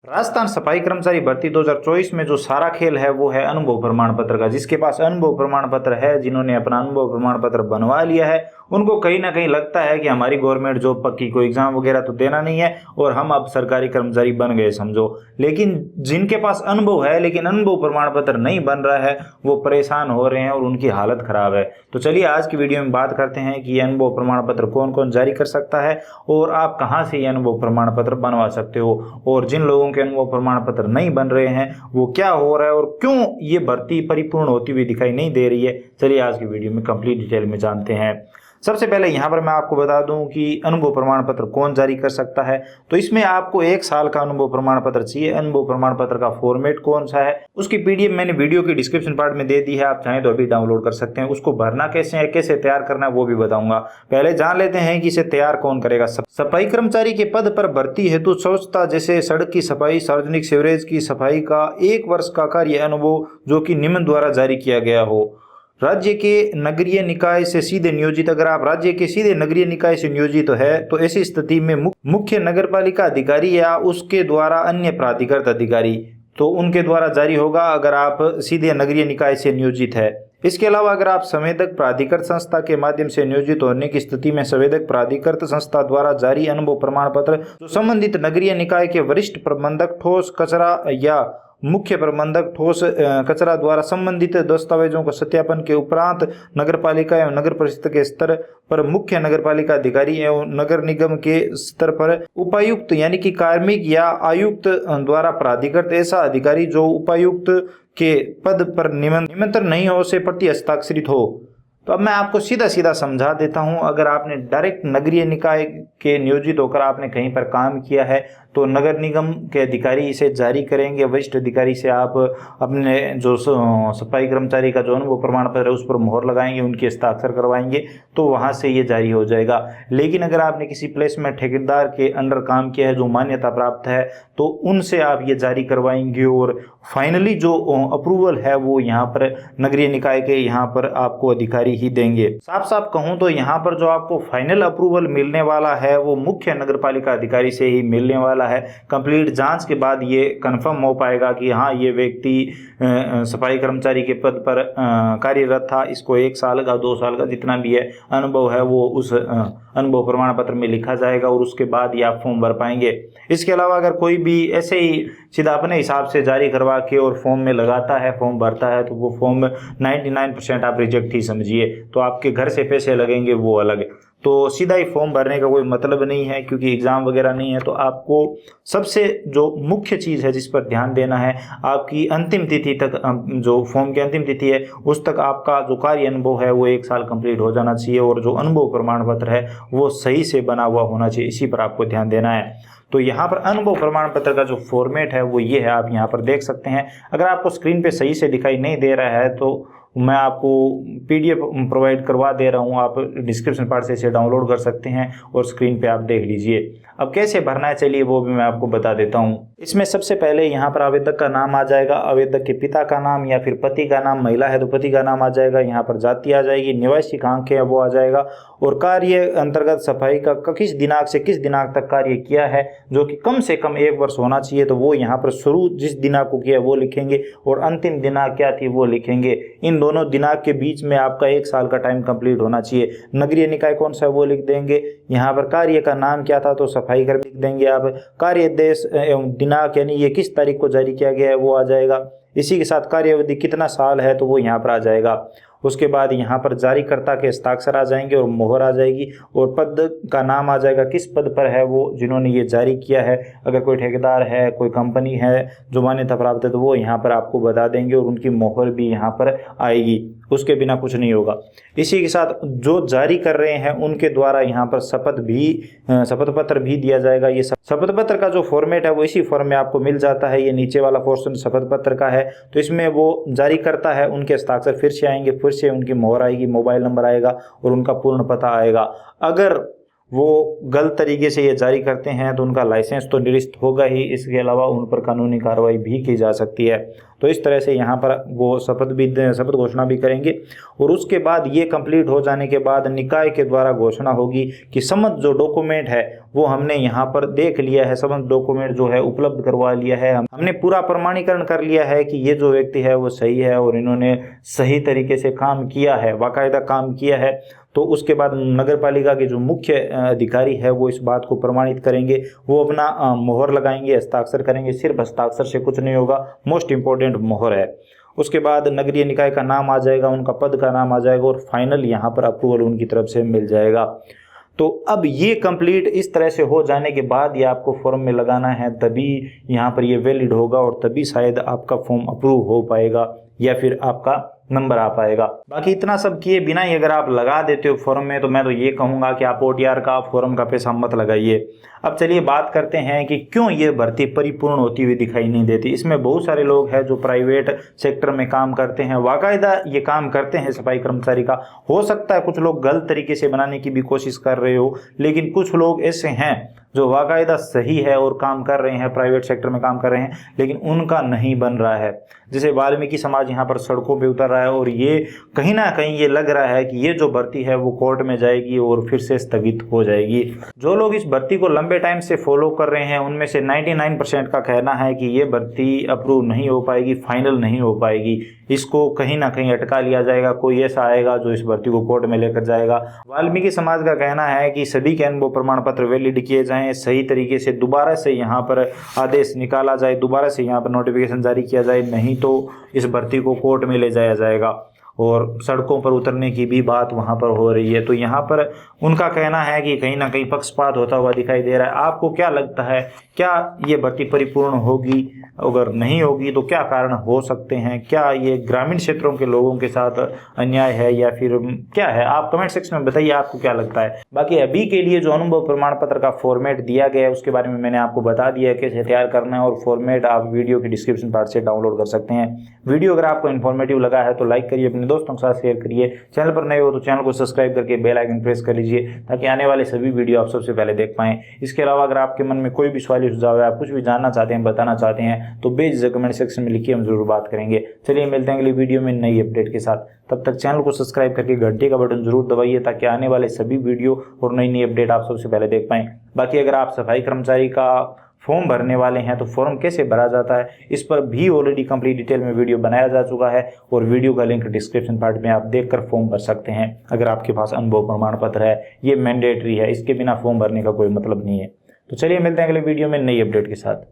राजस्थान सफाई कर्मचारी भर्ती 2024 में जो सारा खेल है वो है अनुभव प्रमाण पत्र का। जिसके पास अनुभव प्रमाण पत्र है, जिन्होंने अपना अनुभव प्रमाण पत्र बनवा लिया है, उनको कहीं ना कहीं लगता है कि हमारी गवर्नमेंट जॉब पक्की, कोई एग्जाम वगैरह तो देना नहीं है और हम अब सरकारी कर्मचारी बन गए समझो। लेकिन जिनके पास अनुभव है लेकिन अनुभव प्रमाण पत्र नहीं बन रहा है, वो परेशान हो रहे हैं और उनकी हालत खराब है। तो चलिए आज की वीडियो में बात करते हैं कि ये अनुभव प्रमाण पत्र कौन कौन जारी कर सकता है और आप कहाँ से ये अनुभव प्रमाण पत्र बनवा सकते हो, और जिन लोगों के अनुभव प्रमाण पत्र नहीं बन रहे हैं वो क्या हो रहा है और क्यों ये भर्ती परिपूर्ण होती हुई दिखाई नहीं दे रही है। चलिए आज की वीडियो में कंप्लीट डिटेल में जानते हैं। सबसे पहले यहाँ पर मैं आपको बता दूं कि अनुभव प्रमाण पत्र कौन जारी कर सकता है। तो इसमें आपको 1 साल का अनुभव प्रमाण पत्र चाहिए। अनुभव प्रमाण पत्र का फॉर्मेट कौन सा है उसकी पीडीएफ मैंने वीडियो की डिस्क्रिप्शन पार्ट में दे दी है, आप चाहें तो अभी डाउनलोड कर सकते हैं। उसको भरना कैसे है, कैसे तैयार करना है वो भी बताऊंगा। पहले जान लेते हैं कि इसे तैयार कौन करेगा। सफाई कर्मचारी के पद पर भर्ती हेतु स्वच्छता जैसे सड़क की सफाई, सार्वजनिक सीवरेज की सफाई का 1 वर्ष का कार्य अनुभव जो कि निम्न द्वारा जारी किया गया हो। राज्य के नगरीय निकाय से सीधे नियोजित, अगर आप राज्य के सीधे नगरीय निकाय से नियोजित है तो ऐसी स्थिति में मुख्य नगरपालिका अधिकारी या उसके द्वारा अन्य प्राधिकृत अधिकारी, तो उनके द्वारा जारी होगा अगर आप सीधे नगरीय निकाय से नियोजित है। इसके अलावा अगर आप संवेदक प्राधिकृत संस्था के माध्यम से नियोजित होने की स्थिति में संवेदक प्राधिकृत संस्था द्वारा जारी अनुभव प्रमाण पत्र जो संबंधित नगरीय निकाय के वरिष्ठ प्रबंधक ठोस कचरा या मुख्य प्रबंधक ठोस कचरा द्वारा संबंधित दस्तावेजों को सत्यापन के उपरांत नगरपालिका एवं नगर परिषद के स्तर पर मुख्य नगरपालिका अधिकारी एवं नगर निगम के स्तर पर उपायुक्त यानी कि कार्मिक या आयुक्त द्वारा प्राधिकृत ऐसा अधिकारी जो उपायुक्त के पद पर निमंत्रण नहीं हो से प्रति हस्ताक्षरित हो। तो अब मैं आपको सीधा सीधा समझा देता हूं। अगर आपने डायरेक्ट नगरीय निकाय के नियोजित होकर आपने कहीं पर काम किया है तो नगर निगम के अधिकारी इसे जारी करेंगे। वरिष्ठ अधिकारी से आप अपने जो सफाई कर्मचारी का जो अनुभव प्रमाण पत्र है उस पर मोहर लगाएंगे, उनके हस्ताक्षर करवाएंगे तो वहां से ये जारी हो जाएगा। लेकिन अगर आपने किसी प्लेस में ठेकेदार के अंडर काम किया है जो मान्यता प्राप्त है तो उनसे आप ये जारी करवाएंगे और फाइनली जो अप्रूवल है वो यहाँ पर नगरीय निकाय के यहाँ पर आपको अधिकारी ही देंगे। साफ साफ कहूँ तो यहाँ पर जो आपको फाइनल अप्रूवल मिलने वाला है वो मुख्य नगरपालिका अधिकारी से ही मिलने वाला है। कंप्लीट जांच के बाद ये कंफर्म हो पाएगा कि हाँ ये व्यक्ति सफाई कर्मचारी के पद पर कार्यरत था, इसको 1 साल का 2 साल का जितना भी है अनुभव है वो उस अनुभव प्रमाण पत्र में लिखा जाएगा और उसके बाद ही आप फॉर्म भर पाएंगे। इसके अलावा अगर कोई भी ऐसे ही सीधा अपने हिसाब से जारी करवा के और फॉर्म में लगाता है, फॉर्म भरता है तो वो फॉर्म 99% आप रिजेक्ट ही समझिए। तो आपके घर से पैसे लगेंगे वो अलग, तो सीधा ही फॉर्म भरने का कोई मतलब नहीं है क्योंकि एग्जाम वगैरह नहीं है। तो आपको सबसे जो मुख्य चीज़ है जिस पर ध्यान देना है, आपकी अंतिम तिथि तक, जो फॉर्म की अंतिम तिथि है उस तक आपका जो कार्य अनुभव है वो 1 साल कंप्लीट हो जाना चाहिए और जो अनुभव प्रमाण पत्र है वो सही से बना हुआ होना चाहिए। इसी पर आपको ध्यान देना है। तो यहाँ पर अनुभव प्रमाण पत्र का जो फॉर्मेट है वो ये है, आप यहाँ पर देख सकते हैं। अगर आपको स्क्रीन पे सही से दिखाई नहीं दे रहा है तो मैं आपको पीडीएफ प्रोवाइड करवा दे रहा हूँ, आप डिस्क्रिप्शन पार्ट से इसे डाउनलोड कर सकते हैं और स्क्रीन पे आप देख लीजिए। अब कैसे भरना है चलिए वो भी मैं आपको बता देता हूँ। इसमें सबसे पहले यहाँ पर आवेदक का नाम आ जाएगा, आवेदक के पिता का नाम या फिर पति का नाम, महिला है तो पति का नाम आ जाएगा, यहाँ पर जाति आ जाएगी, निवासी कहाँ के है वो आ जाएगा और कार्य अंतर्गत सफाई का किस दिनांक से किस दिनांक तक कार्य किया है जो कि कम से कम 1 वर्ष होना चाहिए। तो वो यहाँ पर शुरू जिस दिनांक को किया वो लिखेंगे और अंतिम दिनांक क्या थी वो लिखेंगे। इन दोनों दिनांक के बीच में आपका 1 साल का टाइम कंप्लीट होना चाहिए। नगरीय निकाय कौन सा है वो लिख देंगे। यहाँ पर कार्य का नाम क्या था तो सफाई कर्मी लिख देंगे आप। कार्य देश एवं दिनांक यानी ये किस तारीख को जारी किया गया है वो आ जाएगा। इसी के साथ कार्य अवधि कितना साल है तो वो यहाँ पर आ जाएगा। उसके बाद यहाँ पर जारीकर्ता के हस्ताक्षर आ जाएंगे और मोहर आ जाएगी और पद का नाम आ जाएगा, किस पद पर है वो जिन्होंने ये जारी किया है। अगर कोई ठेकेदार है, कोई कंपनी है जो मान्यता प्राप्त है तो वो यहाँ पर आपको बता देंगे और उनकी मोहर भी यहाँ पर आएगी, उसके बिना कुछ नहीं होगा। इसी के साथ जो जारी कर रहे हैं उनके द्वारा यहाँ पर शपथ पत्र भी दिया जाएगा। ये शपथ पत्र का जो फॉर्मेट है वो इसी फॉर्म में आपको मिल जाता है। ये नीचे वाला पोर्शन शपथ पत्र का है तो इसमें वो जारी करता है, उनके हस्ताक्षर फिर से आएंगे, फिर से उनकी मोहर आएगी, मोबाइल नंबर आएगा और उनका पूर्ण पता आएगा। अगर वो गलत तरीके से ये जारी करते हैं तो उनका लाइसेंस तो निरस्त होगा ही, इसके अलावा उन पर कानूनी कार्रवाई भी की जा सकती है। तो इस तरह से यहाँ पर वो शपथ घोषणा भी करेंगे और उसके बाद ये कंप्लीट हो जाने के बाद निकाय के द्वारा घोषणा होगी कि संबंधित जो डॉक्यूमेंट है वो हमने यहाँ पर देख लिया है, समस्त डॉक्यूमेंट जो है उपलब्ध करवा लिया है। हमने पूरा प्रमाणीकरण कर लिया है कि ये जो व्यक्ति है वो सही है और इन्होंने सही तरीके से काम किया है, बाकायदा काम किया है। तो उसके बाद नगर पालिका के जो मुख्य अधिकारी है वो इस बात को प्रमाणित करेंगे, वो अपना मोहर लगाएंगे, हस्ताक्षर करेंगे। सिर्फ हस्ताक्षर से कुछ नहीं होगा, मोस्ट इम्पोर्टेंट मोहर है। उसके बाद नगरीय निकाय का नाम आ जाएगा, उनका पद का नाम आ जाएगा और फाइनल यहाँ पर अप्रूवल उनकी तरफ से मिल जाएगा। तो अब ये कंप्लीट इस तरह से हो जाने के बाद ये आपको फॉर्म में लगाना है, तभी यहाँ पर ये वैलिड होगा और तभी शायद आपका फॉर्म अप्रूव हो पाएगा या फिर आपका नंबर आ पाएगा। बाकी इतना सब किए बिना ही अगर आप लगा देते हो फॉर्म में, तो मैं तो ये कहूँगा कि आप OTR का फॉर्म का पैसा मत लगाइए। अब चलिए बात करते हैं कि क्यों ये भर्ती परिपूर्ण होती हुई दिखाई नहीं देती। इसमें बहुत सारे लोग हैं जो प्राइवेट सेक्टर में काम करते हैं, बाकायदा ये काम करते हैं सफाई कर्मचारी का। हो सकता है कुछ लोग गलत तरीके से बनाने की भी कोशिश कर रहे हो, लेकिन कुछ लोग ऐसे हैं जो बाकायदा सही है और काम कर रहे हैं, प्राइवेट सेक्टर में काम कर रहे हैं, लेकिन उनका नहीं बन रहा है। जैसे वाल्मीकि समाज यहाँ पर सड़कों पे उतर रहा है और ये कहीं ना कहीं ये लग रहा है कि ये जो भर्ती है वो कोर्ट में जाएगी और फिर से स्थगित हो जाएगी। जो लोग इस भर्ती को लंबे टाइम से फॉलो कर रहे हैं उनमें से 99% का कहना है कि ये भर्ती अप्रूव नहीं हो पाएगी, फाइनल नहीं हो पाएगी, इसको कहीं ना कहीं अटका लिया जाएगा, कोई ऐसा आएगा जो इस भर्ती को कोर्ट में लेकर जाएगा। वाल्मीकि समाज का कहना है कि सभी के अनुभव प्रमाण पत्र वैलिड किए जाएं, सही तरीके से दोबारा से यहाँ पर आदेश निकाला जाए, दोबारा से यहाँ पर नोटिफिकेशन जारी किया जाए, नहीं तो इस भर्ती को कोर्ट में ले जाया जाएगा। और सड़कों पर उतरने की भी बात वहाँ पर हो रही है। तो यहाँ पर उनका कहना है कि कहीं ना कहीं पक्षपात होता हुआ दिखाई दे रहा है। आपको क्या लगता है, क्या ये भर्ती परिपूर्ण होगी? अगर नहीं होगी तो क्या कारण हो सकते हैं? क्या ये ग्रामीण क्षेत्रों के लोगों के साथ अन्याय है या फिर क्या है? आप कमेंट सेक्शन में बताइए आपको क्या लगता है। बाकी अभी के लिए जो अनुभव प्रमाण पत्र का फॉर्मेट दिया गया है उसके बारे में मैंने आपको बता दिया है कैसे तैयार करना है, और फॉर्मेट आप वीडियो के डिस्क्रिप्शन पार्ट से डाउनलोड कर सकते हैं। वीडियो अगर आपको इन्फॉर्मेटिव लगा है तो लाइक करिए, अपने दोस्तों के साथ शेयर करिए। चैनल पर नए हो तो चैनल को सब्सक्राइब करके बेल आइकन प्रेस कर लीजिए ताकि आने वाले सभी वीडियो आप सबसे पहले देख पाएं। इसके अलावा अगर आपके मन में कोई भी सवाल या सुझाव है, आप कुछ भी जानना चाहते हैं, बताना चाहते हैं, तो बेझिझक कमेंट सेक्शन में लिखिए, हम जरूर बात करेंगे। चलिए मिलते हैं अगली वीडियो में नई अपडेट के साथ। तब तक चैनल को सब्सक्राइब करके घंटे का बटन जरूर दबाइए ताकि आने वाले सभी वीडियो और नई अपडेट आप सबसे पहले देख पाएं। बाकी अगर आप सफाई कर्मचारी का फॉर्म भरने वाले हैं तो फॉर्म कैसे भरा जाता है, इस पर भी ऑलरेडी कंप्लीट डिटेल में वीडियो बनाया जा चुका है और वीडियो का लिंक डिस्क्रिप्शन पार्ट में आप देखकर फॉर्म भर सकते हैं। अगर आपके पास अनुभव प्रमाण पत्र है, ये मैंडेटरी है, इसके बिना फॉर्म भरने का कोई मतलब नहीं है। तो चलिए मिलते हैं अगले वीडियो में नई अपडेट के साथ।